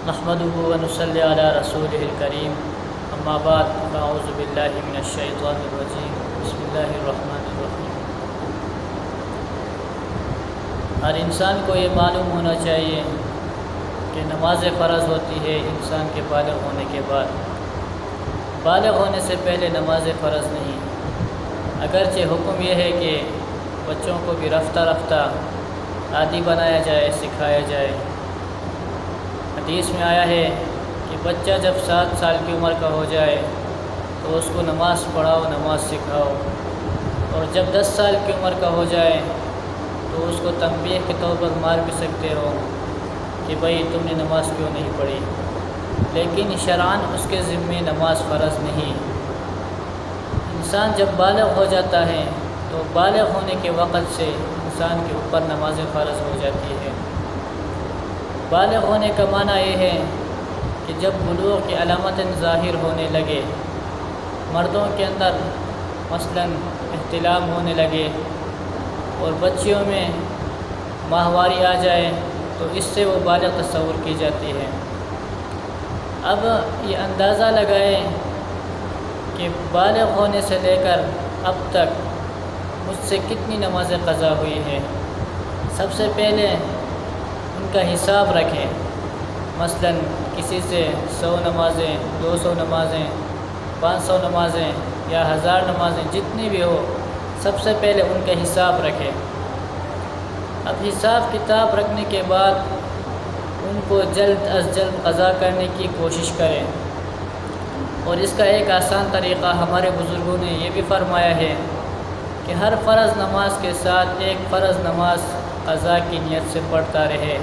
نحمده ونصلي على رسوله الكريم اما بعد فاعوذ بالله من الشيطان الرجيم بسم الله الرحمن الرحيم۔ ہر انسان کو یہ معلوم ہونا چاہیے کہ نماز فرض ہوتی ہے انسان کے بالغ ہونے کے بعد، بالغ ہونے سے پہلے نماز فرض نہیں۔ اگرچہ حکم یہ ہے کہ بچوں کو بھی رفتہ رفتہ عادی بنایا جائے، سکھایا جائے۔ حدیث میں آیا ہے کہ بچہ جب 7 سال کی عمر کا ہو جائے تو اس کو نماز پڑھاؤ، نماز سکھاؤ، اور جب 10 سال کی عمر کا ہو جائے تو اس کو تنبیہ کے طور پر مار بھی سکتے ہو کہ بھئی تم نے نماز کیوں نہیں پڑھی، لیکن شرعاً اس کے ذمے نماز فرض نہیں۔ انسان جب بالغ ہو جاتا ہے تو بالغ ہونے کے وقت سے انسان کے اوپر نماز فرض ہو جاتی ہے۔ بالغ ہونے کا معنی یہ ہے کہ جب بلوغ کی علامتیں ظاہر ہونے لگے، مردوں کے اندر مثلاً احتلام ہونے لگے اور بچیوں میں ماہواری آ جائے تو اس سے وہ بالغ تصور کی جاتی ہے۔ اب یہ اندازہ لگائیں کہ بالغ ہونے سے لے کر اب تک مجھ سے کتنی نمازیں قضا ہوئی ہیں۔ سب سے پہلے ان کا حساب رکھیں، مثلاً کسی سے 100 نمازیں، 200 نمازیں، 500 نمازیں یا 1000 نمازیں، جتنی بھی ہو، سب سے پہلے ان کا حساب رکھیں۔ اب حساب کتاب رکھنے کے بعد ان کو جلد از جلد قضا کرنے کی کوشش کریں، اور اس کا ایک آسان طریقہ ہمارے بزرگوں نے یہ بھی فرمایا ہے کہ ہر فرض نماز کے ساتھ ایک فرض نماز قضا کی نیت سے پڑھتا رہے۔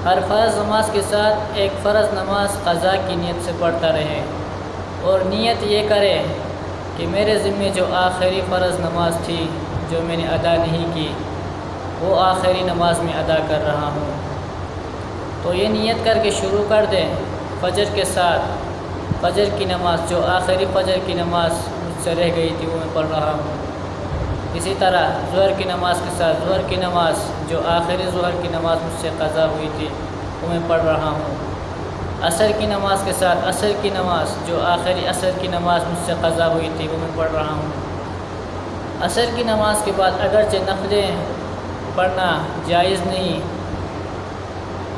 ہر فرض نماز کے ساتھ ایک فرض نماز قضا کی نیت سے پڑھتا رہے، اور نیت یہ کرے کہ میرے ذمے جو آخری فرض نماز تھی جو میں نے ادا نہیں کی، وہ آخری نماز میں ادا کر رہا ہوں۔ تو یہ نیت کر کے شروع کر دیں فجر کے ساتھ، فجر کی نماز جو آخری فجر کی نماز مجھ سے رہ گئی تھی وہ میں پڑھ رہا ہوں۔ اسی طرح ظہر کی نماز کے ساتھ ظہر کی نماز جو آخری ظہر کی نماز مجھ سے قضا ہوئی تھی وہ میں پڑھ رہا ہوں۔ عصر کی نماز کے ساتھ عصر کی نماز جو آخری عصر کی نماز مجھ سے قضا ہوئی تھی وہ میں پڑھ رہا ہوں۔ عصر کی نماز کے بعد اگرچہ نفلیں پڑھنا جائز نہیں،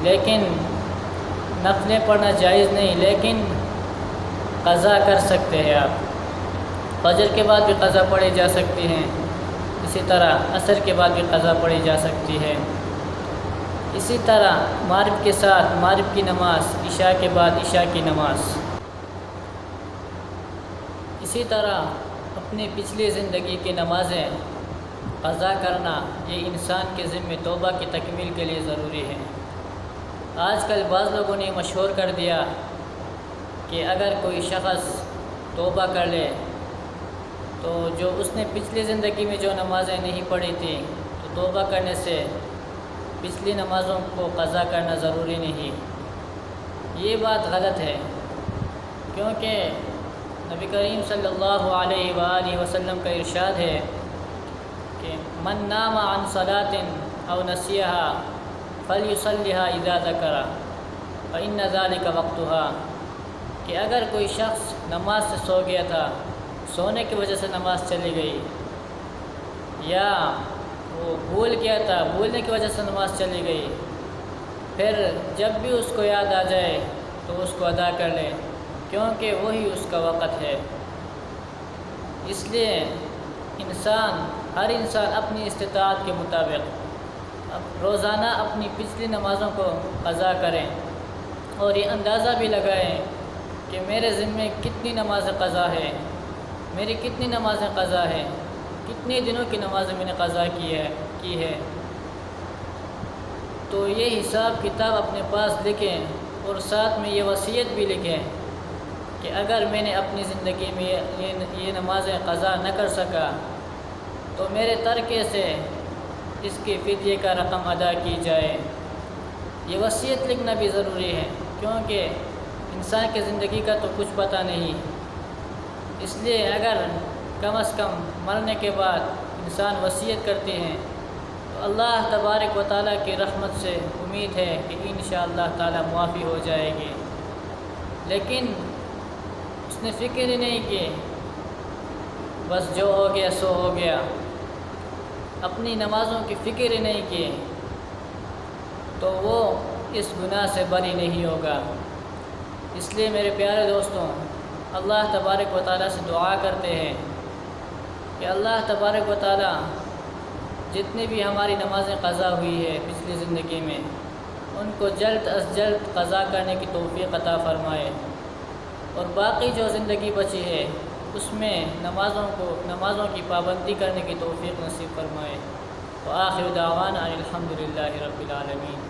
لیکن نفلیں پڑھنا جائز نہیں، لیکن قضا کر سکتے ہیں آپ۔ فجر کے بعد بھی قضا پڑھی جا سکتی ہیں، اسی طرح عصر کے بعد بھی قضا پڑھی جا سکتی ہے۔ اسی طرح مغرب کے ساتھ مغرب کی نماز، عشاء کے بعد عشاء کی نماز۔ اسی طرح اپنی پچھلی زندگی کی نمازیں قضا کرنا یہ انسان کے ذمے توبہ کی تکمیل کے لیے ضروری ہے۔ آج کل بعض لوگوں نے مشہور کر دیا کہ اگر کوئی شخص توبہ کر لے تو جو اس نے پچھلی زندگی میں جو نمازیں نہیں پڑھی تھیں تو توبہ کرنے سے پچھلی نمازوں کو قضا کرنا ضروری نہیں۔ یہ بات غلط ہے، کیونکہ نبی کریم صلی اللہ علیہ وآلہ وسلم کا ارشاد ہے کہ من نام عن صلاة او نسیها فلیصلیها اذا ذکر فإن ذلک وقتها، کہ اگر کوئی شخص نماز سے سو گیا تھا، سونے کی وجہ سے نماز چلی گئی، یا وہ بھول گیا تھا، بھولنے کی وجہ سے نماز چلی گئی، پھر جب بھی اس کو یاد آ جائے تو اس کو ادا کر لے، کیونکہ وہی اس کا وقت ہے۔ اس لیے ہر انسان اپنی استطاعت کے مطابق روزانہ اپنی پچھلی نمازوں کو قضا کریں، اور یہ اندازہ بھی لگائیں کہ میرے ذمے کتنی نمازیں قضا ہے، میری کتنی نمازیں قضا ہے، کتنے دنوں کی نمازیں میں نے قضا کی ہے۔ تو یہ حساب کتاب اپنے پاس لکھیں، اور ساتھ میں یہ وصیت بھی لکھیں کہ اگر میں نے اپنی زندگی میں یہ نمازیں قضا نہ کر سکا تو میرے ترکے سے اس کی فدیے کا رقم ادا کی جائے۔ یہ وصیت لکھنا بھی ضروری ہے، کیونکہ انسان کی زندگی کا تو کچھ پتہ نہیں، اس لیے اگر کم از کم مرنے کے بعد انسان وصیت کرتے ہیں تو اللہ تبارک و تعالیٰ کی رحمت سے امید ہے کہ انشاءاللہ تعالی معافی ہو جائے گی، لیکن اس نے فکر ہی نہیں کی، بس جو ہو گیا سو ہو گیا، اپنی نمازوں کی فکر ہی نہیں کی، تو وہ اس گناہ سے بری نہیں ہوگا۔ اس لیے میرے پیارے دوستوں، اللہ تبارک و تعالیٰ سے دعا کرتے ہیں کہ اللہ تبارک و تعالیٰ جتنی بھی ہماری نمازیں قضا ہوئی ہے پچھلی زندگی میں، ان کو جلد از جلد قضا کرنے کی توفیق عطا فرمائے، اور باقی جو زندگی بچی ہے اس میں نمازوں کی پابندی کرنے کی توفیق نصیب فرمائے۔ وآخر دعوانا الحمدللہ رب العالمین۔